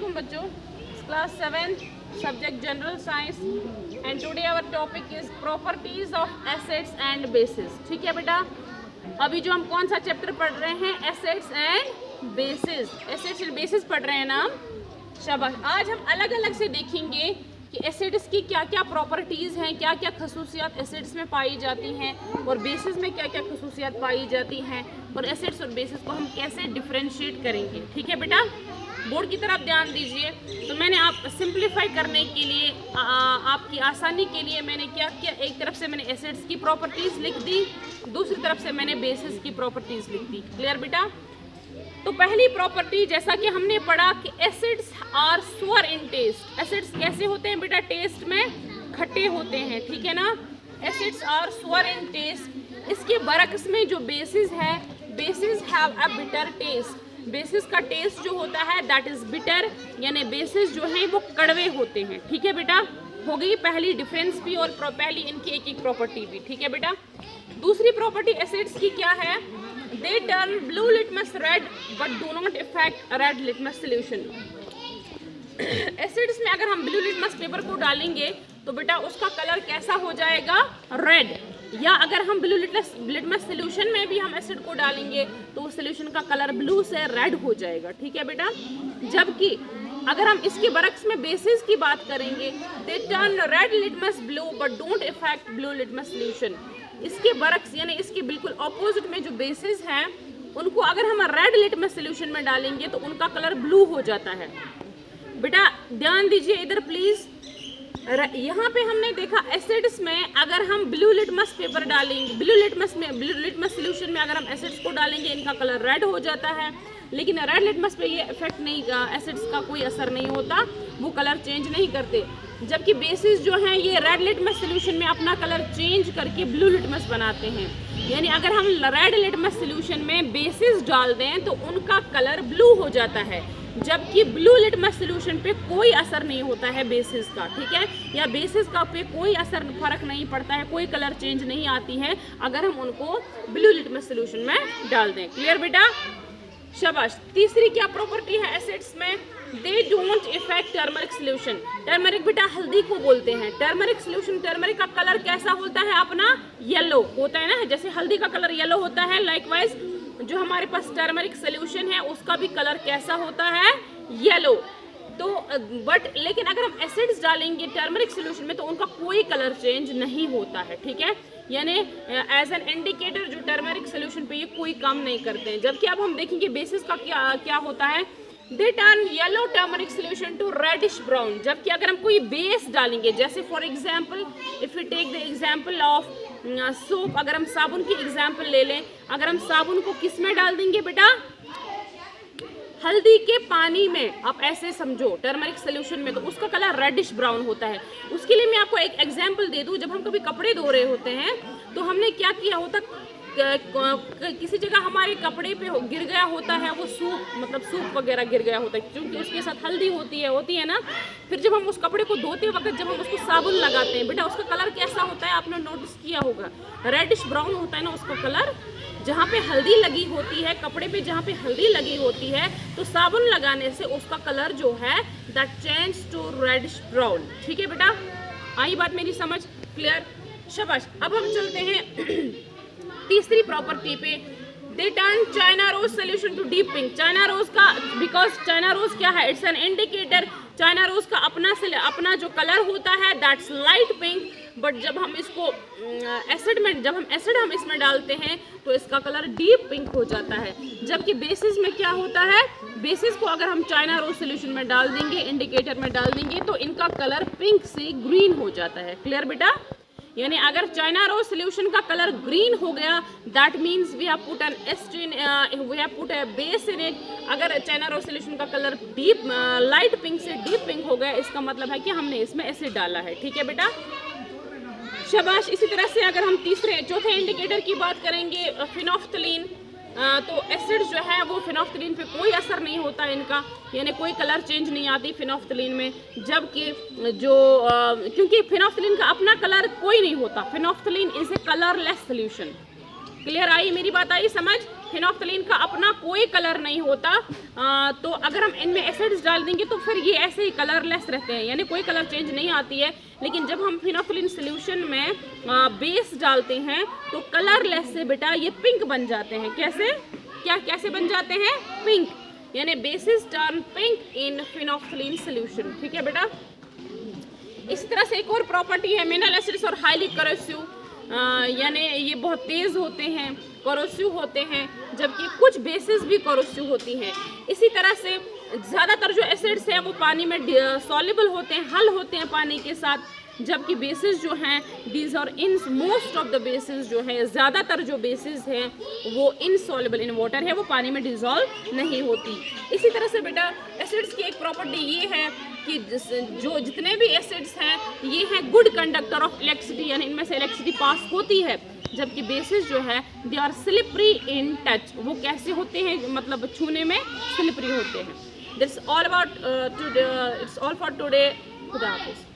Assalamualaikum बच्चों, class 7 subject general science and today our topic is properties of acids and bases। ठीक है बेटा, अभी जो हम कौन सा चैप्टर पढ़ रहे हैं, acids and bases. Acids and bases पढ़ रहे हैं ना हम, शाबाश। आज हम अलग अलग से देखेंगे कि एसिड्स की क्या क्या प्रॉपर्टीज़ हैं, क्या क्या खसूसियात एसिड्स में पाई जाती हैं और बेसिस में क्या क्या खसूसियात पाई जाती हैं और एसिड्स और बेसिस को हम कैसे डिफरेंशिएट करेंगे। ठीक है बेटा, बोर्ड की तरफ ध्यान दीजिए। तो मैंने आप सिंप्लीफाई करने के लिए आपकी आसानी के लिए मैंने क्या किया, एक तरफ से मैंने एसिड्स की प्रॉपर्टीज़ लिख दी, दूसरी तरफ से मैंने बेसिस की प्रॉपर्टीज़ लिख दी। क्लियर बेटा? तो पहली प्रॉपर्टी, जैसा कि हमने पढ़ा कि acids are sour in taste. Acids कैसे होते हैं बेटा? टेस्ट में खट्टे होते हैं। ठीक है ना? Acids are sour in taste. इसके बरक्स में जो बेसिस है, bases have a bitter taste. Bases का टेस्ट जो होता है दैट इज बिटर, यानी बेसिस जो है वो कड़वे होते हैं। ठीक है बेटा, हो गई पहली डिफरेंस भी और पहली इनकी एक एक प्रॉपर्टी भी। ठीक है बेटा, दूसरी प्रॉपर्टी एसिड्स की क्या है? They turn blue litmus red but do not effect red litmus solution. Acids में अगर हम ब्लू लिटमस पेपर को डालेंगे तो बेटा उसका कलर कैसा हो जाएगा? रेड। या अगर हम ब्लू लिटमस सोल्यूशन में भी हम एसिड को डालेंगे तो उस सोल्यूशन का कलर ब्लू से रेड हो जाएगा। ठीक है बेटा, जबकि अगर हम इसके बरक्स में बेसिस की बात करेंगे, they turn red litmus blue but don't effect blue litmus solution. इसके बरक्स यानी इसके बिल्कुल ऑपोजिट में जो बेसिस हैं उनको अगर हम रेड लिटमस सोल्यूशन में डालेंगे तो उनका कलर ब्लू हो जाता है। बेटा ध्यान दीजिए इधर प्लीज। यहाँ पे हमने देखा एसिड्स में अगर हम ब्लू लिटमस पेपर डालेंगे, ब्लू लिटमस सोल्यूशन में अगर हम एसिड्स को डालेंगे इनका कलर रेड हो जाता है, लेकिन रेड लिटमस पे ये इफेक्ट नहीं, एसिड्स का कोई असर नहीं होता, वो कलर चेंज नहीं करते। जबकि बेसिस जो हैं ये रेड लिटमस सोल्यूशन में अपना कलर चेंज करके ब्लू लिटमस बनाते हैं। यानी अगर हम रेड लिटमस सोल्यूशन में बेसिस डाल दें तो उनका कलर ब्लू हो जाता है, जबकि ब्लू लिटमस सोल्यूशन पे कोई असर नहीं होता है बेसिस का। ठीक है, या बेसिस का पे कोई असर फर्क नहीं पड़ता है, कोई कलर चेंज नहीं आती है अगर हम उनको ब्लू लिटमस सोल्यूशन में डाल दें। क्लियर बेटा? शाबाश। तीसरी क्या प्रॉपर्टी है एसिड्स में? They don't effect turmeric solution. Turmeric बेटा हल्दी को बोलते हैं। टर्मरिक सोल्यूशन, टर्मरिक का कलर कैसा होता है अपना? येलो होता है ना, जैसे हल्दी का कलर येलो होता है, लाइकवाइज जो हमारे पास टर्मरिक सोल्यूशन है उसका भी कलर कैसा होता है? येलो। तो बट लेकिन अगर हम एसिड्स डालेंगे टर्मरिक सोल्यूशन में तो उनका कोई कलर चेंज नहीं होता है। ठीक है, यानी एज एन इंडिकेटर जो टर्मरिक सोल्यूशन पे ये कोई काम नहीं करते हैं। जबकि अब हम देखेंगे बेसिस का क्या होता है? They turn yellow turmeric solution to reddish brown. जबकि अगर हम कोई बेस डालेंगे, जैसे for example if you take the example of soap, अगर हम साबुन की एग्जांपल ले लें, अगर हम साबुन को किस में डाल देंगे बेटा? हल्दी के पानी में, आप ऐसे समझो टर्मरिक सोल्यूशन में, तो उसका कलर रेडिश ब्राउन होता है। उसके लिए मैं आपको एक एग्जांपल दे दूं। जब हम कभी कपड़े धो रहे होते हैं तो हमने क्या किया होता, किसी जगह हमारे कपड़े पे गिर गया होता है वो सूप, मतलब सूप वगैरह गिर गया होता है क्योंकि उसके साथ हल्दी होती है ना। फिर जब हम उस कपड़े को धोते वक्त जब हम उसको साबुन लगाते हैं बेटा उसका कलर कैसा होता है? आपने नोटिस किया होगा, रेडिश ब्राउन होता है ना उसका कलर। जहाँ पे हल्दी लगी होती है, कपड़े पे जहाँ पे हल्दी लगी होती है तो साबुन लगाने से उसका कलर जो है that change to reddish brown. ठीक है बेटा, आई बात मेरी समझ? क्लियर? शाबाश। अब हम चलते हैं तीसरी प्रॉपर्टी पे। They turn China rose solution to deep pink. China rose का, बिकॉज चाइना रोज क्या है? It's an indicator. China rose का अपना जो कलर होता है दैट्स लाइट पिंक, बट जब हम इसको जब हम एसिड इसमें डालते हैं तो इसका कलर डीप पिंक हो जाता है। जबकि बेसिस में क्या होता है? बेसिस को अगर हम चाइना रोज सोल्यूशन में डाल देंगे, इंडिकेटर में डाल देंगे तो इनका कलर पिंक से ग्रीन हो जाता है। क्लियर बेटा? यानी अगर चाइना रोज सोल्यूशन का कलर ग्रीन हो गया that means we have put an acid, we have put a base in it. अगर चाइना रोज सोल्यूशन का कलर डीप लाइट पिंक से डीप पिंक हो गया, इसका मतलब है कि हमने इसमें एसिड डाला है। ठीक है बेटा, शाबाश। इसी तरह से अगर हम चौथे इंडिकेटर की बात करेंगे, फिनोफ्थलीन, तो एसिड जो है वो फिनोफ्थलीन पे कोई असर नहीं होता इनका, यानी कोई कलर चेंज नहीं आती फिनोफ्थलीन में। जबकि जो क्योंकि फिनोफ्थलीन का अपना कलर कोई नहीं होता, phenolphthalein is a colourless solution. Clear I मेरी बात? आई समझ? फिनोफ्थलीन का अपना कोई कलर नहीं होता, तो अगर हम इनमें एसिड्स डाल देंगे तो फिर ये ऐसे ही कलरलेस रहते हैं, यानी कोई कलर चेंज नहीं आती है। लेकिन जब हम फिनोफ्थलीन सोल्यूशन में बेस डालते हैं तो कलरलेस से बेटा ये पिंक बन जाते हैं। कैसे बन जाते हैं? पिंक, यानी basis turn pink in phenolphthalein solution. ठीक है बेटा। इसी तरह से एक और प्रॉपर्टी है मिनरल एसिड्स और हाईली करोसिव, यानी ये बहुत तेज़ होते हैं, करोसिव होते हैं, जबकि कुछ बेसिस भी करोसिव होती हैं। इसी तरह से ज़्यादातर जो एसिड्स हैं वो पानी में सॉल्युबल होते हैं, हल होते हैं पानी के साथ, जबकि बेसिस जो हैं दीज और in most of the basis जो है, ज़्यादातर जो बेसिस हैं वो इनसॉल्युबल इन वाटर है, वो पानी में डिज़ोल्व नहीं होती। इसी तरह से बेटा एसिड्स की एक प्रॉपर्टी ये है कि जो जितने भी एसिड्स हैं ये हैं गुड कंडक्टर ऑफ इलेक्ट्रिसिटी, यानी इनमें से इलेक्ट्रिसिटी पास होती है, जबकि बेसिस जो है they are slippery in touch. वो कैसे होते हैं? मतलब छूने में स्लिपरी होते हैं। This all about it's all for today. खुदा हाफिज़।